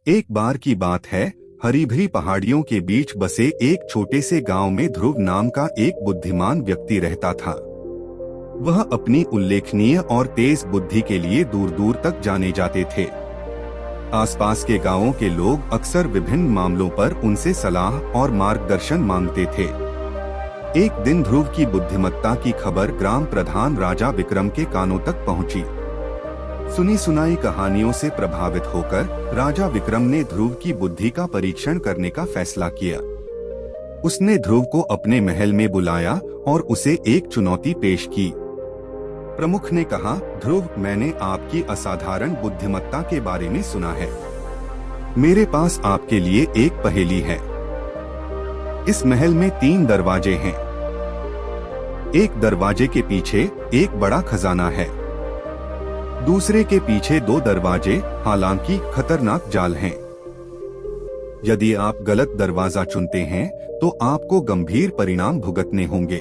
एक बार की बात है, हरी भरी पहाड़ियों के बीच बसे एक छोटे से गांव में ध्रुव नाम का एक बुद्धिमान व्यक्ति रहता था। वह अपनी उल्लेखनीय और तेज बुद्धि के लिए दूर दूर तक जाने जाते थे। आसपास के गांवों के लोग अक्सर विभिन्न मामलों पर उनसे सलाह और मार्गदर्शन मांगते थे। एक दिन ध्रुव की बुद्धिमत्ता की खबर ग्राम प्रधान राजा विक्रम के कानों तक पहुंची। सुनी सुनाई कहानियों से प्रभावित होकर राजा विक्रम ने ध्रुव की बुद्धि का परीक्षण करने का फैसला किया। उसने ध्रुव को अपने महल में बुलाया और उसे एक चुनौती पेश की। प्रमुख ने कहा, ध्रुव, मैंने आपकी असाधारण बुद्धिमत्ता के बारे में सुना है। मेरे पास आपके लिए एक पहेली है। इस महल में 3 दरवाजे हैं। एक दरवाजे के पीछे एक बड़ा खजाना है। दूसरे के पीछे 2 दरवाजे, हालांकि खतरनाक जाल हैं। यदि आप गलत दरवाजा चुनते हैं तो आपको गंभीर परिणाम भुगतने होंगे।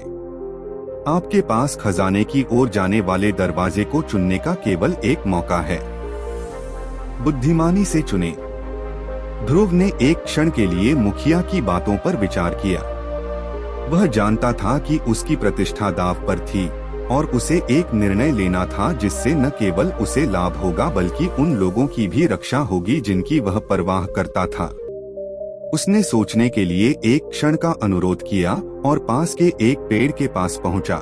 आपके पास खजाने की ओर जाने वाले दरवाजे को चुनने का केवल एक मौका है। बुद्धिमानी से चुने। ध्रुव ने एक क्षण के लिए मुखिया की बातों पर विचार किया। वह जानता था कि उसकी प्रतिष्ठा दांव पर थी और उसे एक निर्णय लेना था जिससे न केवल उसे लाभ होगा बल्कि उन लोगों की भी रक्षा होगी जिनकी वह परवाह करता था। उसने सोचने के लिए एक क्षण का अनुरोध किया और पास के एक पेड़ के पास पहुंचा।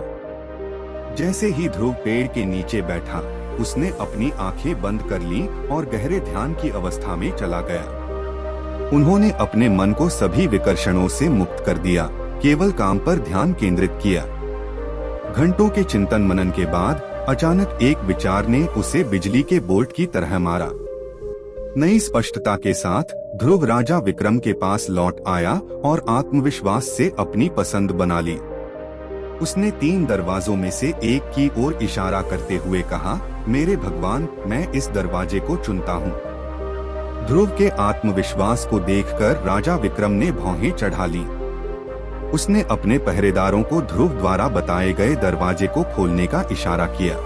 जैसे ही ध्रुव पेड़ के नीचे बैठा, उसने अपनी आंखें बंद कर लीं और गहरे ध्यान की अवस्था में चला गया। उन्होंने अपने मन को सभी विकर्षणों से मुक्त कर दिया, केवल काम पर ध्यान केंद्रित किया। घंटों के चिंतन मनन के बाद अचानक एक विचार ने उसे बिजली के बोल्ट की तरह मारा। नई स्पष्टता के साथ ध्रुव राजा विक्रम के पास लौट आया और आत्मविश्वास से अपनी पसंद बना ली। उसने 3 दरवाजों में से एक की ओर इशारा करते हुए कहा, मेरे भगवान, मैं इस दरवाजे को चुनता हूँ। ध्रुव के आत्मविश्वास को देखकर राजा विक्रम ने भौहें चढ़ा ली। उसने अपने पहरेदारों को ध्रुव द्वारा बताए गए दरवाजे को खोलने का इशारा किया।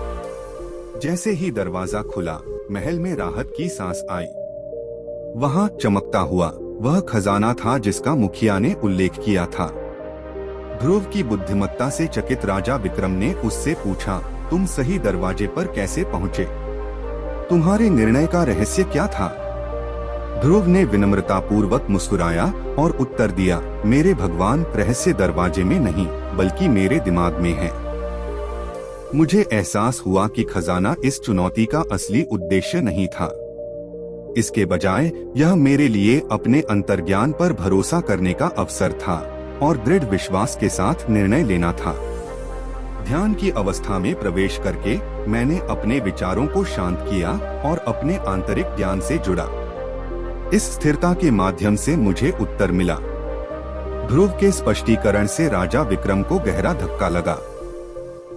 जैसे ही दरवाजा खुला, महल में राहत की सांस आई। वहां चमकता हुआ वह खजाना था जिसका मुखिया ने उल्लेख किया था। ध्रुव की बुद्धिमत्ता से चकित राजा विक्रम ने उससे पूछा, तुम सही दरवाजे पर कैसे पहुंचे? तुम्हारे निर्णय का रहस्य क्या था? ध्रुव ने विनम्रता पूर्वक मुस्कुराया और उत्तर दिया, मेरे भगवान, रहस्य दरवाजे में नहीं बल्कि मेरे दिमाग में है। मुझे एहसास हुआ कि खजाना इस चुनौती का असली उद्देश्य नहीं था। इसके बजाय यह मेरे लिए अपने अंतर्ज्ञान पर भरोसा करने का अवसर था और दृढ़ विश्वास के साथ निर्णय लेना था। ध्यान की अवस्था में प्रवेश करके मैंने अपने विचारों को शांत किया और अपने आंतरिक ज्ञान से जुड़ा। इस स्थिरता के माध्यम से मुझे उत्तर मिला। ध्रुव के स्पष्टीकरण से राजा विक्रम को गहरा धक्का लगा।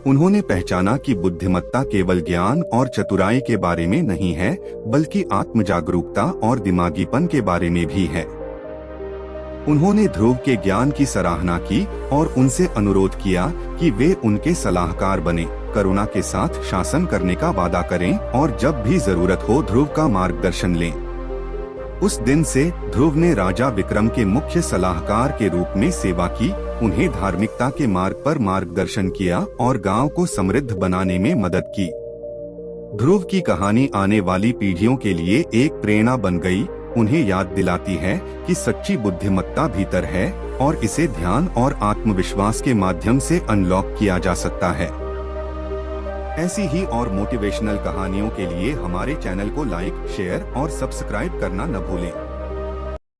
उन्होंने पहचाना कि बुद्धिमत्ता केवल ज्ञान और चतुराई के बारे में नहीं है, बल्कि आत्म जागरूकता और दिमागीपन के बारे में भी है। उन्होंने ध्रुव के ज्ञान की सराहना की और उनसे अनुरोध किया कि वे उनके सलाहकार बने, करुणा के साथ शासन करने का वादा करें और जब भी जरूरत हो ध्रुव का मार्गदर्शन लें। उस दिन से ध्रुव ने राजा विक्रम के मुख्य सलाहकार के रूप में सेवा की, उन्हें धार्मिकता के मार्ग पर मार्गदर्शन किया और गांव को समृद्ध बनाने में मदद की। ध्रुव की कहानी आने वाली पीढ़ियों के लिए एक प्रेरणा बन गई, उन्हें याद दिलाती है कि सच्ची बुद्धिमत्ता भीतर है और इसे ध्यान और आत्मविश्वास के माध्यम से अनलॉक किया जा सकता है। ऐसी ही और मोटिवेशनल कहानियों के लिए हमारे चैनल को लाइक, शेयर और सब्सक्राइब करना न भूलें।